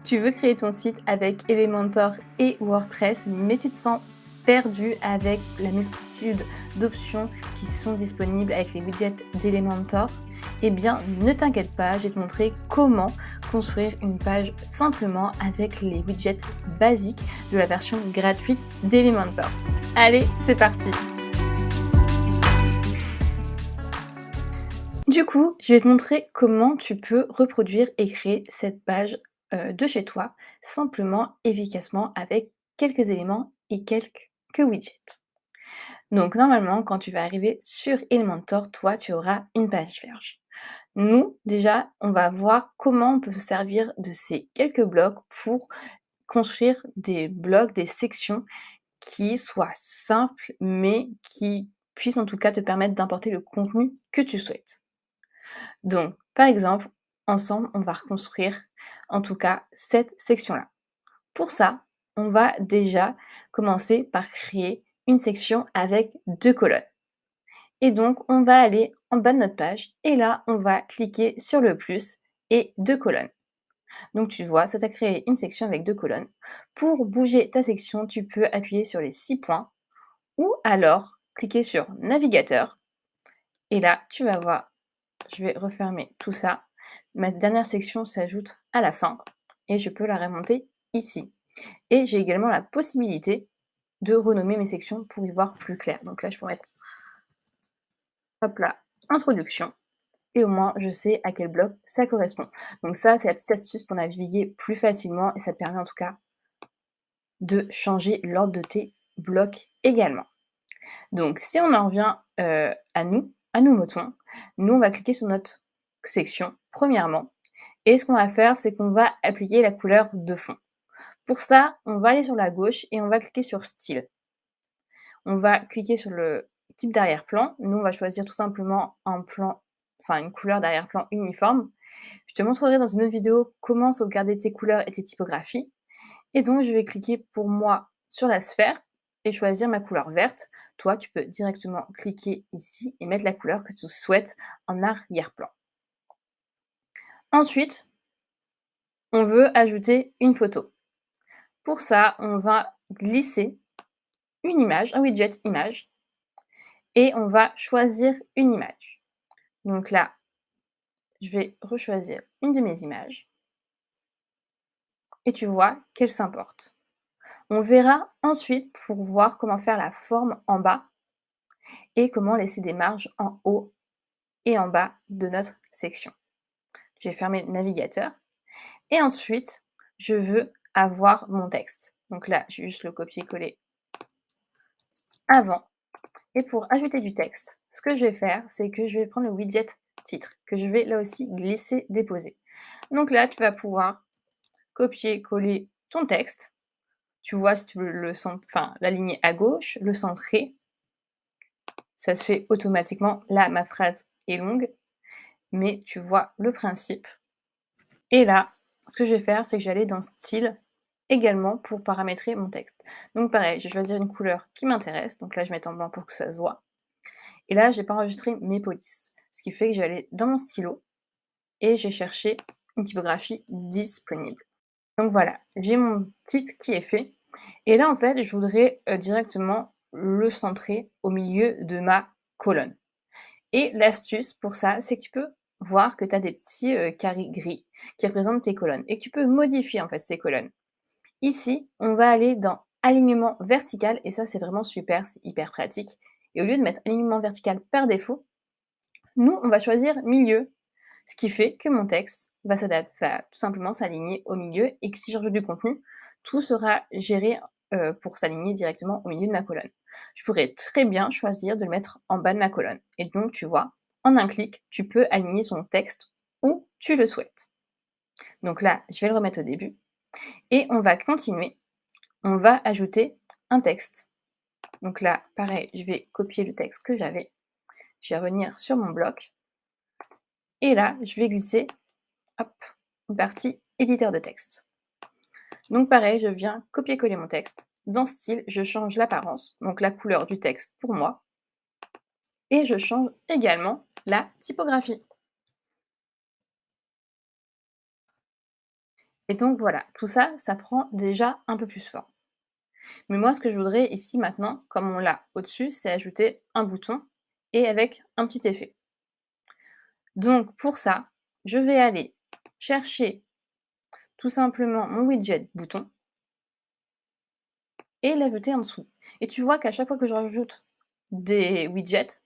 Tu veux créer ton site avec Elementor et WordPress, mais tu te sens perdu avec la multitude d'options qui sont disponibles avec les widgets d'Elementor? Eh bien, ne t'inquiète pas, je vais te montrer comment construire une page simplement avec les widgets basiques de la version gratuite d'Elementor. Allez, c'est parti! Du coup, je vais te montrer comment tu peux reproduire et créer cette page de chez toi, simplement, efficacement, avec quelques éléments et quelques widgets. Donc normalement, quand tu vas arriver sur Elementor, toi, tu auras une page vierge. Nous, déjà, on va voir comment on peut se servir de ces quelques blocs pour construire des blocs, des sections qui soient simples, mais qui puissent en tout cas te permettre d'importer le contenu que tu souhaites. Donc, par exemple, ensemble, on va reconstruire, en tout cas, cette section-là. Pour ça, on va déjà commencer par créer une section avec 2 colonnes. Et donc, on va aller en bas de notre page et là, on va cliquer sur le plus et 2 colonnes. Donc, tu vois, ça t'a créé une section avec 2 colonnes. Pour bouger ta section, tu peux appuyer sur les 6 points ou alors cliquer sur navigateur. Et là, tu vas voir, je vais refermer tout ça. Ma dernière section s'ajoute à la fin et je peux la remonter ici. Et j'ai également la possibilité de renommer mes sections pour y voir plus clair. Donc là, je pourrais mettre, hop là, introduction. Et au moins, je sais à quel bloc ça correspond. Donc ça, c'est la petite astuce pour naviguer plus facilement et ça te permet en tout cas de changer l'ordre de tes blocs également. Donc si on en revient à nos moutons, nous, on va cliquer sur notre section premièrement. Et ce qu'on va faire, c'est qu'on va appliquer la couleur de fond. Pour ça, on va aller sur la gauche et on va cliquer sur style. On va cliquer sur le type d'arrière-plan. Nous, on va choisir tout simplement un plan, enfin une couleur d'arrière-plan uniforme. Je te montrerai dans une autre vidéo comment sauvegarder tes couleurs et tes typographies. Et donc, je vais cliquer pour moi sur la sphère et choisir ma couleur verte. Toi, tu peux directement cliquer ici et mettre la couleur que tu souhaites en arrière-plan. Ensuite, on veut ajouter une photo. Pour ça, on va glisser une image, un widget image, et on va choisir une image. Donc là, je vais rechoisir une de mes images et tu vois qu'elle s'importe. On verra ensuite pour voir comment faire la forme en bas et comment laisser des marges en haut et en bas de notre section. Je vais fermer le navigateur et ensuite, je veux avoir mon texte. Donc là, je vais juste le copier-coller avant. Et pour ajouter du texte, ce que je vais faire, c'est que je vais prendre le widget titre, que je vais là aussi glisser, déposer. Donc là, tu vas pouvoir copier-coller ton texte. Tu vois si tu veux l'aligner à gauche, le centrer. Ça se fait automatiquement. Là, ma phrase est longue, mais tu vois le principe. Et là, ce que je vais faire, c'est que je vais aller dans style également pour paramétrer mon texte. Donc pareil, je vais choisir une couleur qui m'intéresse. Donc là, je vais mettre en blanc pour que ça se voit. Et là, j'ai pas enregistré mes polices. Ce qui fait que je vais aller dans mon stylo et j'ai cherché une typographie disponible. Donc voilà, j'ai mon titre qui est fait. Et là, en fait, je voudrais directement le centrer au milieu de ma colonne. Et l'astuce pour ça, c'est que tu peux voir que tu as des petits carrés gris qui représentent tes colonnes et que tu peux modifier en fait ces colonnes. Ici, on va aller dans alignement vertical et ça, c'est vraiment super, c'est hyper pratique. Et au lieu de mettre alignement vertical par défaut, nous, on va choisir milieu, ce qui fait que mon texte va tout simplement s'aligner au milieu et que si je rajoute du contenu, tout sera géré pour s'aligner directement au milieu de ma colonne. Je pourrais très bien choisir de le mettre en bas de ma colonne. Et donc, tu vois, en un clic, tu peux aligner son texte où tu le souhaites. Donc là, je vais le remettre au début. Et on va continuer. On va ajouter un texte. Donc là, pareil, je vais copier le texte que j'avais. Je vais revenir sur mon bloc. Et là, je vais glisser hop, une partie éditeur de texte. Donc pareil, je viens copier-coller mon texte. Dans style, je change l'apparence, donc la couleur du texte pour moi. Et je change également la typographie. et donc voilà, tout ça, ça prend déjà un peu plus forme. Mais moi, ce que je voudrais ici maintenant, comme on l'a au-dessus, c'est ajouter un bouton et avec un petit effet. Donc pour ça, je vais aller chercher tout simplement mon widget bouton et l'ajouter en dessous. Et tu vois qu'à chaque fois que je rajoute des widgets,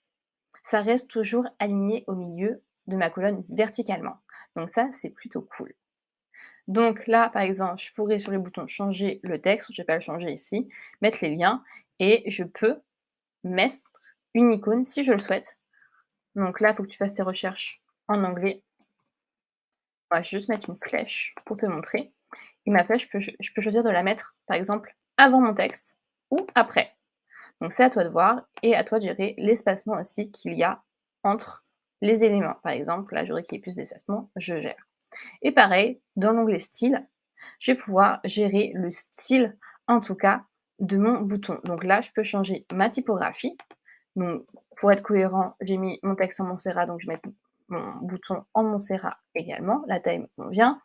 ça reste toujours aligné au milieu de ma colonne verticalement. Donc ça, c'est plutôt cool. Donc là, par exemple, je pourrais sur les boutons changer le texte, je vais pas le changer ici, mettre les liens et je peux mettre une icône si je le souhaite. Donc là, il faut que tu fasses tes recherches en anglais. On va juste mettre une flèche pour te montrer. Et ma flèche, je peux choisir de la mettre, par exemple, avant mon texte ou après. Donc c'est à toi de voir et à toi de gérer l'espacement aussi qu'il y a entre les éléments. Par exemple, là, je voudrais qu'il y ait plus d'espacement, je gère. Et pareil, dans l'onglet style, je vais pouvoir gérer le style, en tout cas, de mon bouton. Donc là, je peux changer ma typographie. Donc, pour être cohérent, j'ai mis mon texte en Montserrat, donc je vais mettre mon bouton en Montserrat également. La taille me convient.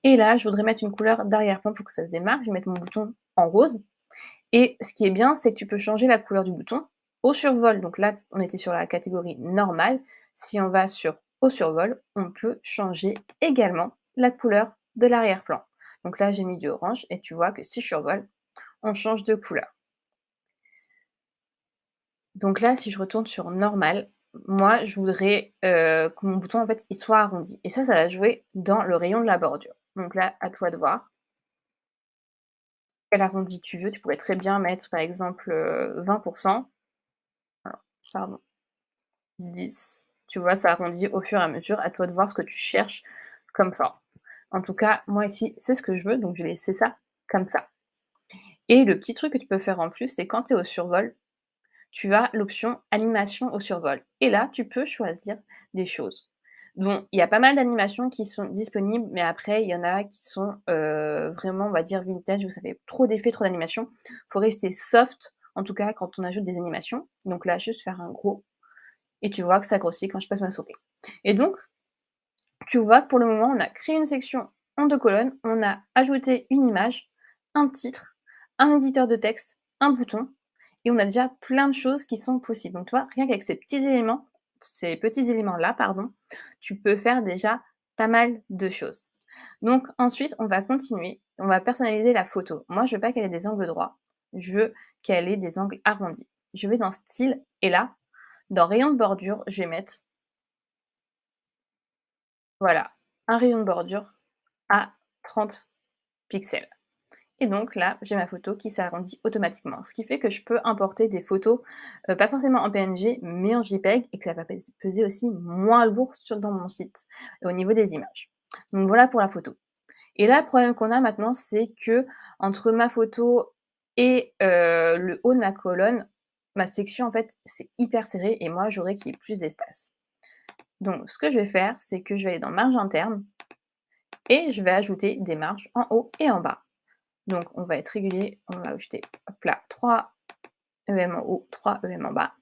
Et là, je voudrais mettre une couleur d'arrière-plan pour que ça se démarque. Je vais mettre mon bouton en rose. Et ce qui est bien, c'est que tu peux changer la couleur du bouton au survol. Donc là, on était sur la catégorie normale. Si on va sur au survol, on peut changer également la couleur de l'arrière-plan. Donc là, j'ai mis du orange et tu vois que si je survole, on change de couleur. Donc là, si je retourne sur normal, moi, je voudrais que mon bouton, en fait, il soit arrondi. Et ça va jouer dans le rayon de la bordure. Donc là, à toi de voir quel arrondi tu veux. Tu pourrais très bien mettre, par exemple, 20. Alors, pardon. 10. Tu vois, ça arrondit au fur et à mesure. À toi de voir ce que tu cherches comme forme. En tout cas, moi ici, c'est ce que je veux, donc je vais laisser ça comme ça. Et le petit truc que tu peux faire en plus, c'est quand tu es au survol, tu as l'option animation au survol. Et là, tu peux choisir des choses. Bon, il y a pas mal d'animations qui sont disponibles, mais après, il y en a qui sont vraiment, on va dire, vintage, où ça fait trop d'effets, trop d'animations. Il faut rester soft, en tout cas, quand on ajoute des animations. Donc là, juste faire un gros et tu vois que ça grossit quand je passe ma souris. Et donc, tu vois que pour le moment, on a créé une section en 2 colonnes, on a ajouté une image, un titre, un éditeur de texte, un bouton et on a déjà plein de choses qui sont possibles. Donc tu vois, rien qu'avec ces petits éléments-là, pardon, tu peux faire déjà pas mal de choses. Donc ensuite, on va continuer, on va personnaliser la photo. Moi, je veux pas qu'elle ait des angles droits, je veux qu'elle ait des angles arrondis. Je vais dans style et là, dans rayon de bordure, je vais mettre, voilà, un rayon de bordure à 30 pixels. Et donc là, j'ai ma photo qui s'arrondit automatiquement. Ce qui fait que je peux importer des photos, pas forcément en PNG, mais en JPEG et que ça va peser aussi moins lourd dans mon site, au niveau des images. Donc voilà pour la photo. Et là, le problème qu'on a maintenant, c'est que entre ma photo et le haut de ma colonne, ma section, en fait, c'est hyper serré et moi, j'aurais qu'il y ait plus d'espace. Donc ce que je vais faire, c'est que je vais aller dans marge interne et je vais ajouter des marges en haut et en bas. Donc on va être régulier, on va ajouter, hop là, 3 EM en haut, 3 EM en bas.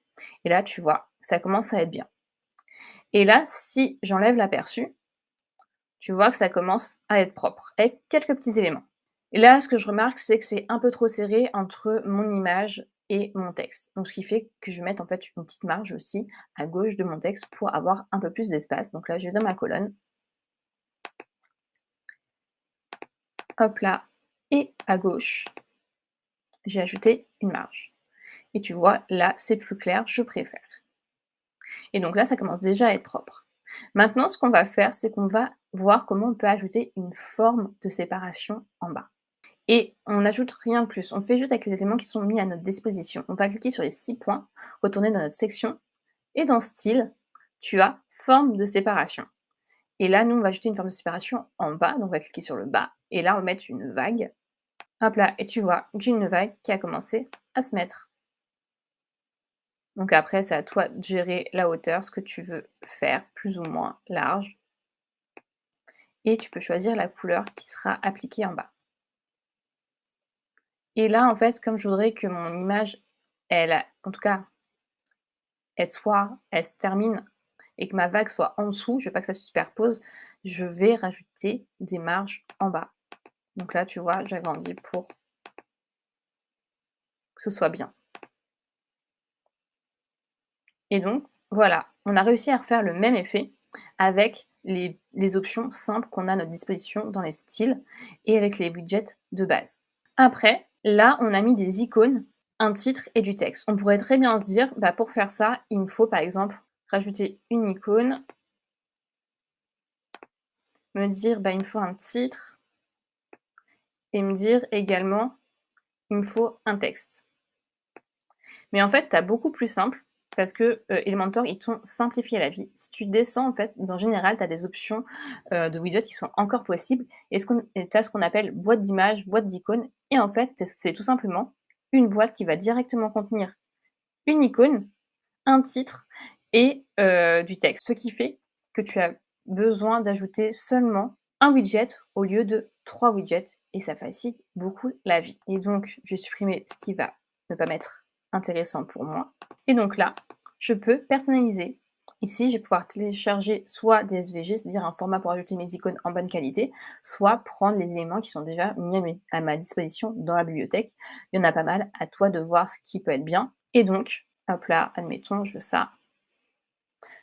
Et là, tu vois, ça commence à être bien. Et là, si j'enlève l'aperçu, tu vois que ça commence à être propre, avec quelques petits éléments. Et là, ce que je remarque, c'est que c'est un peu trop serré entre mon image et mon texte. Donc ce qui fait que je vais mettre en fait une petite marge aussi à gauche de mon texte pour avoir un peu plus d'espace. Donc là, je vais dans ma colonne, hop là, et à gauche, j'ai ajouté une marge. Et tu vois, là, c'est plus clair, je préfère. Et donc là, ça commence déjà à être propre. Maintenant, ce qu'on va faire, c'est qu'on va voir comment on peut ajouter une forme de séparation en bas. Et on n'ajoute rien de plus, on fait juste avec les éléments qui sont mis à notre disposition. On va cliquer sur les 6 points, retourner dans notre section, et dans style, tu as forme de séparation. Et là, nous, on va ajouter une forme de séparation en bas, donc on va cliquer sur le bas, et là, on va mettre une vague. Hop là, et tu vois, j'ai une vague qui a commencé à se mettre. Donc après, c'est à toi de gérer la hauteur, ce que tu veux faire, plus ou moins large. Et tu peux choisir la couleur qui sera appliquée en bas. Et là, en fait, comme je voudrais que mon image, en tout cas, elle se termine et que ma vague soit en dessous, je veux pas que ça se superpose, je vais rajouter des marges en bas. Donc là, tu vois, j'agrandis pour que ce soit bien. Et donc, voilà, on a réussi à refaire le même effet avec les options simples qu'on a à notre disposition dans les styles et avec les widgets de base. Après, là, on a mis des icônes, un titre et du texte. On pourrait très bien se dire, bah, pour faire ça, il me faut par exemple rajouter une icône, me dire, bah, il me faut un titre et me dire également, il me faut un texte. Mais en fait, tu as beaucoup plus simple parce que, Elementor, ils t'ont simplifié la vie. Si tu descends, en fait, en général, tu as des options, de widgets qui sont encore possibles et tu as ce qu'on appelle boîte d'images, boîte d'icônes et en fait, c'est tout simplement une boîte qui va directement contenir une icône, un titre et du texte. Ce qui fait que tu as besoin d'ajouter seulement un widget au lieu de 3 widgets et ça facilite beaucoup la vie. Et donc, je vais supprimer ce qui va ne pas m'être intéressant pour moi. Et donc là, je peux personnaliser. Ici, je vais pouvoir télécharger soit des SVG, c'est-à-dire un format pour ajouter mes icônes en bonne qualité, soit prendre les éléments qui sont déjà mis à ma disposition dans la bibliothèque. Il y en a pas mal, à toi de voir ce qui peut être bien. Et donc, hop là, admettons, je veux ça.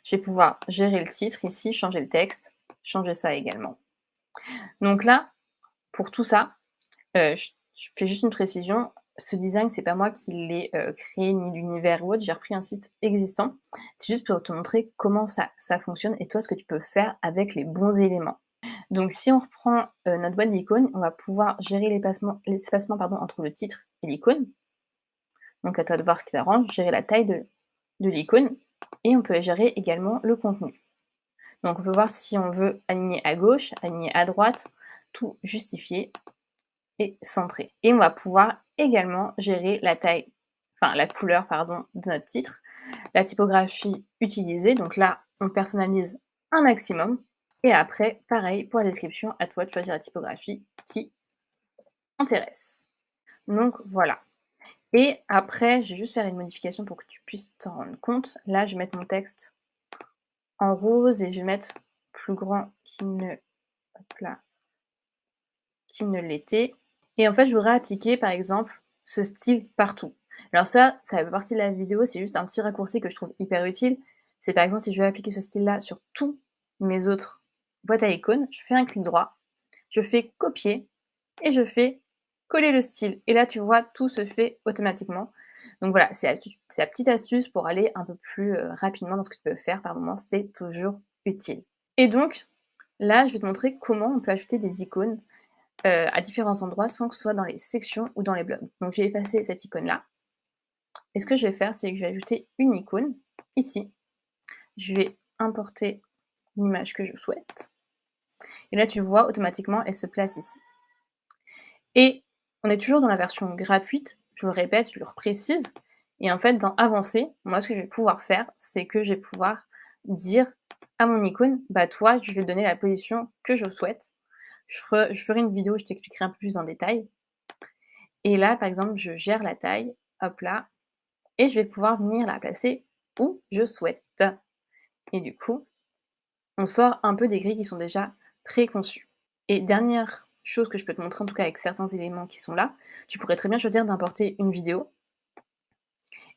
Je vais pouvoir gérer le titre ici, changer le texte, changer ça également. Donc là, pour tout ça, je fais juste une précision, ce design, c'est pas moi qui l'ai, créé ni l'univers ou autre, j'ai repris un site existant. C'est juste pour te montrer comment ça fonctionne et toi ce que tu peux faire avec les bons éléments. Donc si on reprend, notre boîte d'icônes, on va pouvoir gérer l'espacement pardon, entre le titre et l'icône. Donc à toi de voir ce qui t'arrange, gérer la taille de l'icône et on peut gérer également le contenu. Donc on peut voir si on veut aligner à gauche, aligner à droite, tout justifier et centrer. Et on va pouvoir également gérer la taille, enfin la couleur pardon, de notre titre, la typographie utilisée. Donc là, on personnalise un maximum. Et après, pareil pour la description, à toi de choisir la typographie qui t'intéresse. Donc voilà. Et après, je vais juste faire une modification pour que tu puisses t'en rendre compte. Là, je vais mettre mon texte en rose et je vais mettre plus grand hop là, qu'il ne l'était. Et en fait, je voudrais appliquer, par exemple, ce style partout. Alors ça fait partie de la vidéo, c'est juste un petit raccourci que je trouve hyper utile. C'est par exemple, si je veux appliquer ce style-là sur tous mes autres boîtes à icônes, je fais un clic droit, je fais copier et je fais coller le style. Et là, tu vois, tout se fait automatiquement. Donc voilà, c'est la petite astuce pour aller un peu plus rapidement dans ce que tu peux faire par moment, c'est toujours utile. Et donc, là, je vais te montrer comment on peut ajouter des icônes à différents endroits sans que ce soit dans les sections ou dans les blogs. Donc j'ai effacé cette icône-là. Et ce que je vais faire, c'est que je vais ajouter une icône ici. Je vais importer l'image que je souhaite. Et là, tu vois, automatiquement, elle se place ici. Et on est toujours dans la version gratuite, je le répète, je le reprécise. Et en fait, dans Avancer, moi, ce que je vais pouvoir faire, c'est que je vais pouvoir dire à mon icône, bah toi, je vais donner la position que je souhaite. Je ferai une vidéo, je t'expliquerai un peu plus en détail. Et là, par exemple, je gère la taille, hop là, et je vais pouvoir venir la placer où je souhaite. Et du coup, on sort un peu des grilles qui sont déjà préconçues. Et dernière chose que je peux te montrer, en tout cas avec certains éléments qui sont là, tu pourrais très bien choisir d'importer une vidéo.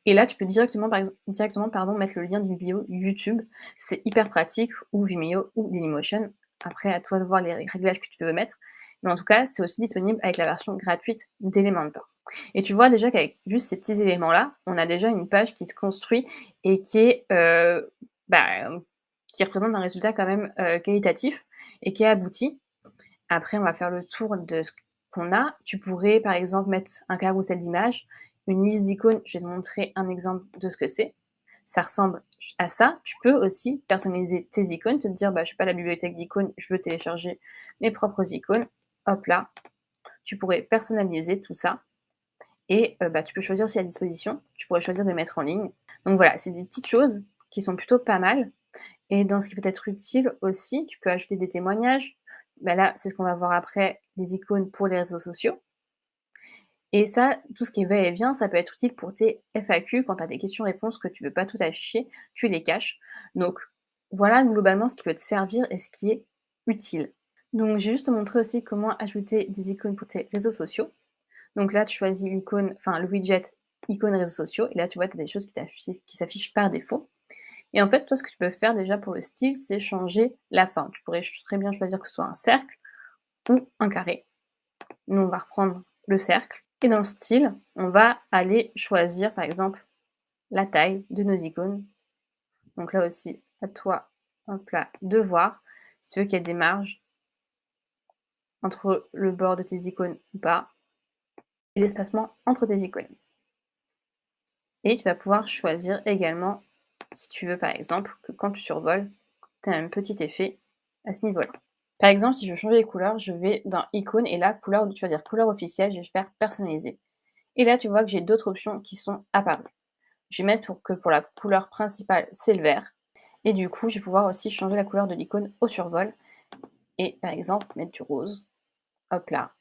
Et là, tu peux directement mettre le lien d'une vidéo YouTube. C'est hyper pratique, ou Vimeo, ou Dailymotion. Après, à toi de voir les réglages que tu veux mettre. Mais en tout cas, c'est aussi disponible avec la version gratuite d'Elementor. Et tu vois déjà qu'avec juste ces petits éléments-là, on a déjà une page qui se construit et qui est, qui représente un résultat quand même qualitatif et qui est abouti. Après, on va faire le tour de ce qu'on a. Tu pourrais, par exemple, mettre un carrousel d'images, une liste d'icônes. Je vais te montrer un exemple de ce que c'est. Ça ressemble à ça. Tu peux aussi personnaliser tes icônes, te dire, bah, je suis pas à la bibliothèque d'icônes, je veux télécharger mes propres icônes. Hop là, tu pourrais personnaliser tout ça. Et tu peux choisir aussi la disposition. Tu pourrais choisir de mettre en ligne. Donc voilà, c'est des petites choses qui sont plutôt pas mal. Et dans ce qui peut être utile aussi, tu peux ajouter des témoignages. Bah là, c'est ce qu'on va voir après, des icônes pour les réseaux sociaux. Et ça, tout ce qui est va-et-vient, ça peut être utile pour tes FAQ quand tu as des questions-réponses que tu veux pas tout afficher, tu les caches. Donc voilà globalement ce qui peut te servir et ce qui est utile. Donc j'ai juste montré aussi comment ajouter des icônes pour tes réseaux sociaux. Donc là, tu choisis l'icône, enfin le widget icône réseaux sociaux, et là tu vois, tu as des choses qui s'affichent par défaut. Et en fait, toi, ce que tu peux faire déjà pour le style, c'est changer la forme. Tu pourrais très bien choisir que ce soit un cercle ou un carré. Nous, on va reprendre le cercle. Et dans le style, on va aller choisir, par exemple, la taille de nos icônes. Donc là aussi, à toi, hop là, de voir si tu veux qu'il y ait des marges entre le bord de tes icônes ou pas, et l'espacement entre tes icônes. Et tu vas pouvoir choisir également, si tu veux par exemple, que quand tu survoles, tu as un petit effet à ce niveau-là. Par exemple, si je veux changer les couleurs, je vais dans icône et là, couleur, au lieu de choisir couleur officielle, je vais faire personnaliser. Et là, tu vois que j'ai d'autres options qui sont apparues. Je vais mettre que pour la couleur principale, c'est le vert. Et du coup, je vais pouvoir aussi changer la couleur de l'icône au survol. Et par exemple, mettre du rose. Hop là.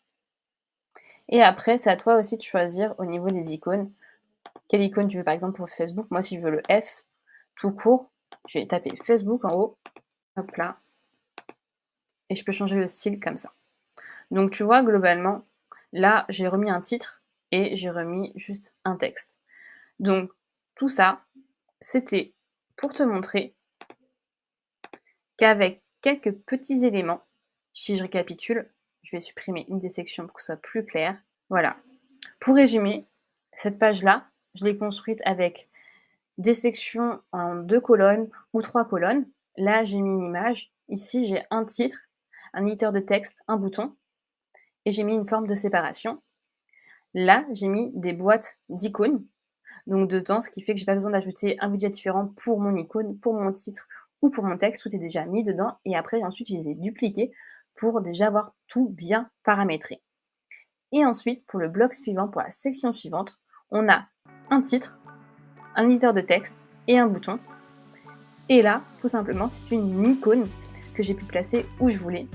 Et après, c'est à toi aussi de choisir au niveau des icônes. Quelle icône tu veux par exemple pour Facebook? Moi, si je veux le F tout court, je vais taper Facebook en haut. Hop là. Et je peux changer le style comme ça. Donc tu vois, globalement, là, j'ai remis un titre et j'ai remis juste un texte. Donc tout ça, c'était pour te montrer qu'avec quelques petits éléments, si je récapitule, je vais supprimer une des sections pour que ce soit plus clair. Voilà. Pour résumer, cette page-là, je l'ai construite avec des sections en 2 colonnes ou 3 colonnes. Là, j'ai mis une image. Ici, j'ai un titre, un éditeur de texte, un bouton et j'ai mis une forme de séparation. Là, j'ai mis des boîtes d'icônes, donc dedans, ce qui fait que j'ai pas besoin d'ajouter un widget différent pour mon icône, pour mon titre ou pour mon texte. Tout est déjà mis dedans et après, ensuite, je les ai dupliqués pour déjà avoir tout bien paramétré. Et ensuite, pour le bloc suivant, pour la section suivante, on a un titre, un éditeur de texte et un bouton. Et là, tout simplement, c'est une icône que j'ai pu placer où je voulais.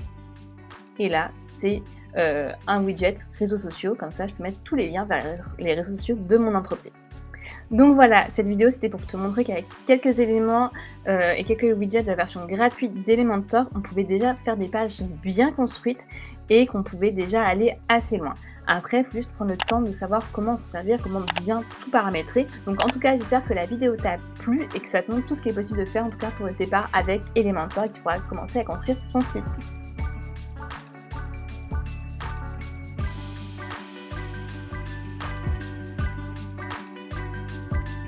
Et là, c'est un widget réseaux sociaux, comme ça je peux mettre tous les liens vers les réseaux sociaux de mon entreprise. Donc voilà, cette vidéo c'était pour te montrer qu'avec quelques éléments et quelques widgets de la version gratuite d'Elementor, on pouvait déjà faire des pages bien construites et qu'on pouvait déjà aller assez loin. Après, il faut juste prendre le temps de savoir comment s'en servir, comment bien tout paramétrer. Donc en tout cas, j'espère que la vidéo t'a plu et que ça te montre tout ce qui est possible de faire, en tout cas pour le départ avec Elementor, et que tu pourras commencer à construire ton site.